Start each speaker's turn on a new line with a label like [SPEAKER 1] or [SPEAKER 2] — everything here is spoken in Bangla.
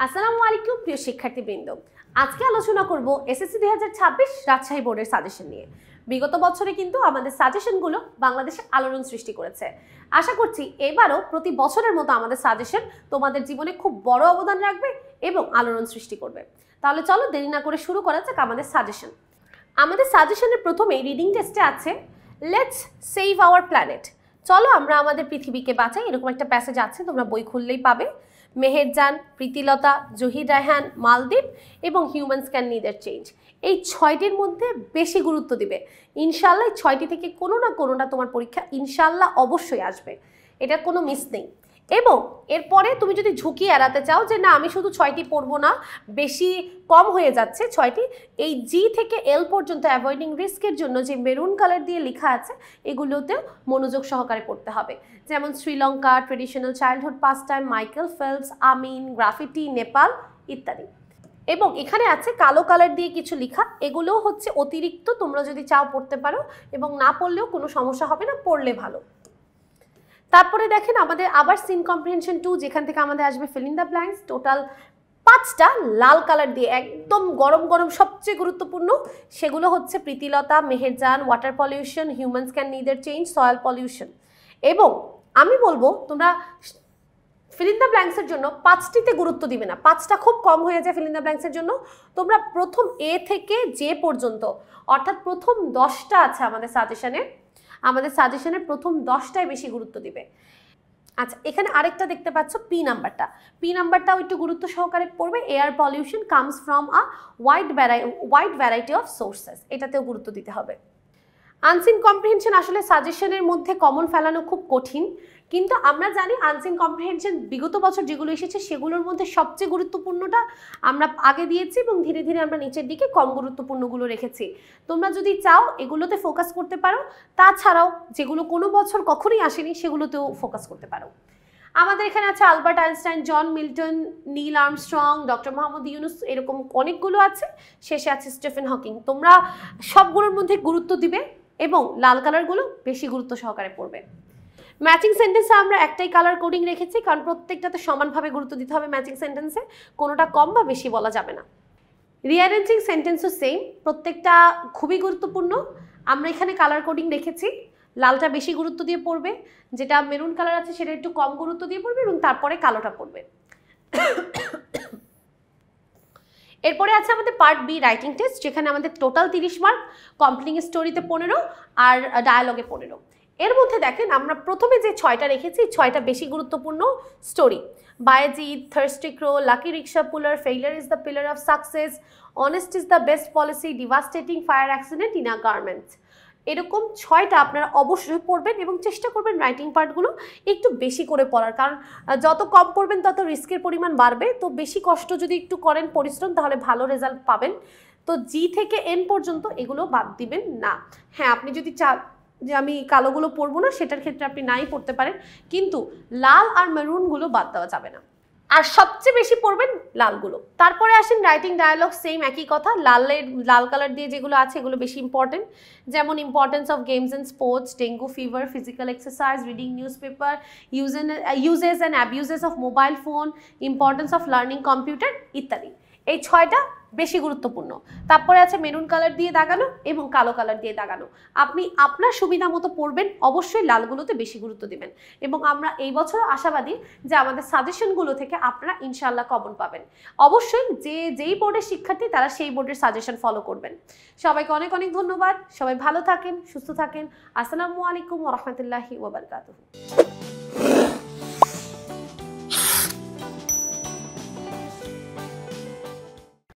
[SPEAKER 1] আসসালামু আলাইকুম প্রিয় শিক্ষার্থীবৃন্দ। আজকে আলোচনা করব এসএসসি 2026 রাজশাহী বোর্ডের সাজেশন নিয়ে। বিগত বছরে কিন্তু আমাদের সাজেশনগুলো বাংলাদেশে আলোড়ন সৃষ্টি করেছে। আশা করছি এবারও প্রতি বছরের মতো আমাদের সাজেশন তোমাদের জীবনে খুব বড় অবদান রাখবে এবং আলোড়ন সৃষ্টি করবে। তাহলে চলো দেরি না করে শুরু করা যাক আমাদের সাজেশন। আমাদের সাজেশনের প্রথমেই রিডিং টেস্টে আছে লেটস সেভ আওয়ার প্ল্যানেট। চলো আমরা আমাদের পৃথিবীকে বাঁচাই, এরকম একটা প্যাসেজ আছে, তোমরা বই খুললেই পাবে। মেহেরজান, প্রীতিলতা, জহির রায়হান, মালদ্বীপ এবং হিউম্যানস ক্যান নিদার চেঞ্জ, এই ছয়টির মধ্যে বেশি গুরুত্ব দিবে। ইনশাল্লাহ ছয়টি থেকে কোনো না কোনোটা তোমার পরীক্ষা ইনশাল্লাহ অবশ্যই আসবে, এটার কোনো মিস নেই। এবং এরপরে তুমি যদি ঝুঁকি এড়াতে চাও যে না আমি শুধু ছয়টি পড়বো না, বেশি কম হয়ে যাচ্ছে ছয়টি, এই জি থেকে এল পর্যন্ত অ্যাভয়েডিং রিস্কের জন্য যে মেরুন কালার দিয়ে লেখা আছে এগুলোতে মনোযোগ সহকারে পড়তে হবে। যেমন Sri Lanka, traditional childhood pastime, Michael Phelps, Amin, graffiti, Nepal ইত্যাদি। এবং এখানে আছে কালো কালার দিয়ে কিছু লেখা, এগুলো হচ্ছে অতিরিক্ত, তোমরা যদি চাও পড়তে পারো এবং না পড়লেও কোনো সমস্যা হবে না, পড়লে ভালো। তারপরে দেখেন আমাদের আবার সিন কম্প্রিহেনশন 2, যেখান থেকে আমাদের আসবে fill in the blanks. Total 5টা লাল কালার দিয়ে একদম গরম গরম সবচেয়ে গুরুত্বপূর্ণ, সেগুলো হচ্ছে Pritilata, Meherjaan, water pollution, humans can neither change, soil pollution. এবং আমি বলবো তোমরা ফিল ইন দ্য ব্ল্যাঙ্কসের জন্য 5টিতে গুরুত্ব দিবে না, 5টা খুব কম হয়ে যায় ফিল ইন দ্য ব্ল্যাঙ্কসের জন্য। তোমরা প্রথম এ থেকে জে পর্যন্ত, অর্থাৎ প্রথম 10টা আছে আমাদের সাজেশনের প্রথম 10টায় বেশি গুরুত্ব দিবে। আচ্ছা, এখানে আরেকটা দেখতে পাচ্ছ পি নাম্বারটাও একটু গুরুত্ব সহকারে পড়বে। Air pollution comes from a wide variety of sources, এটাতেও গুরুত্ব দিতে হবে। আনসিন কম্প্রিহেনশন আসলে সাজেশনের মধ্যে কমন ফেলানো খুব কঠিন, কিন্তু আমরা জানি আনসিন কম্প্রিহেনশন বিগত বছর যেগুলো এসেছে সেগুলোর মধ্যে সবচেয়ে গুরুত্বপূর্ণটা আমরা আগে দিয়েছি এবং ধীরে ধীরে আমরা নিচের দিকে কম গুরুত্বপূর্ণগুলো রেখেছি। তোমরা যদি চাও এগুলোতে ফোকাস করতে পারো, তাছাড়াও যেগুলো কোনো বছর কখনোই আসেনি সেগুলোতেও ফোকাস করতে পারো। আমাদের এখানে আছে Albert Einstein, John Milton, Neil Armstrong, doctor Mohammad Yunus, এরকম অনেকগুলো আছে। শেষে আছে স্টিফেন হকিং। তোমরা সবগুলোর মধ্যে গুরুত্ব দিবে এবং লাল কালারগুলো বেশি গুরুত্ব সহকারে পড়বে। ম্যাচিং সেন্টেন্সে আমরা একটাই কালার কোডিং রেখেছি, কারণ প্রত্যেকটাতে সমানভাবে গুরুত্ব দিতে হবে ম্যাচিং সেন্টেন্সে, কোনোটা কম বা বেশি বলা যাবে না। রিঅ্যারেঞ্জিং সেন্টেন্সও সেম, প্রত্যেকটা খুবই গুরুত্বপূর্ণ। আমরা এখানে কালার কোডিং রেখেছি, লালটা বেশি গুরুত্ব দিয়ে পড়বে, যেটা মেরুন কালার আছে সেটা একটু কম গুরুত্ব দিয়ে পড়বে এবং তারপরে কালোটা পড়বে। এরপরে আছে আমাদের পার্ট বি রাইটিং টেস্ট, যেখানে আমাদের টোটাল 30 মার্ক, কমপ্লিটিং স্টোরিতে 15 আর ডায়ালগে 15। এর মধ্যে দেখেন আমরা প্রথমে যে 6টা রেখেছি, 6টা বেশি গুরুত্বপূর্ণ story. Bayezid, thirsty crow, lucky rickshaw puller, failure is the pillar of success, honest is the best policy, devastating fire accident in a garments. এরকম 6টা আপনারা অবশ্যই পড়বেন এবং চেষ্টা করবেন রাইটিং পার্টগুলো একটু বেশি করে পড়ার, কারণ যত কম পড়বেন তত রিস্কের পরিমাণ বাড়বে। তো বেশি কষ্ট যদি একটু করেন পরিশ্রম, তাহলে ভালো রেজাল্ট পাবেন। তো জি থেকে এন পর্যন্ত এগুলো বাদ দিবেন না। হ্যাঁ, আপনি যদি চান যে আমি কালোগুলো পড়বো না, সেটার ক্ষেত্রে আপনি নাই পড়তে পারেন, কিন্তু লাল আর মেরুনগুলো বাদ দেওয়া যাবে না, আর সবচেয়ে বেশি পড়বেন লালগুলো। তারপরে আসেন রাইটিং ডায়ালগ, সেম একই কথা, লাল কালার দিয়ে যেগুলো আছে এগুলো বেশি ইম্পর্টেন্ট, যেমন importance of games and sports, dengue fever, physical exercise, reading news paper, uses and abuses of mobile phone, importance of learning computer ইত্যাদি। এই 6টা বেশি গুরুত্বপূর্ণ। তারপরে আছে মেরুন কালার দিয়ে দাগানো এবং কালো কালার দিয়ে দাগানো। আপনি আপনার সুবিধা মতো পড়বেন, অবশ্যই লালগুলোতে বেশি গুরুত্ব দিবেন। এবং আমরা এই বছর আশাবাদী যে আমাদের সাজেশনগুলো থেকে আপনারা ইনশাল্লাহ কমন পাবেন। অবশ্যই যেই বোর্ডের শিক্ষার্থী তারা সেই বোর্ডের সাজেশন ফলো করবেন। সবাইকে অনেক অনেক ধন্যবাদ, সবাই ভালো থাকেন, সুস্থ থাকেন। আসসালামু আলাইকুম ওয়া রাহমাতুল্লাহি ওয়া বারাকাতুহু।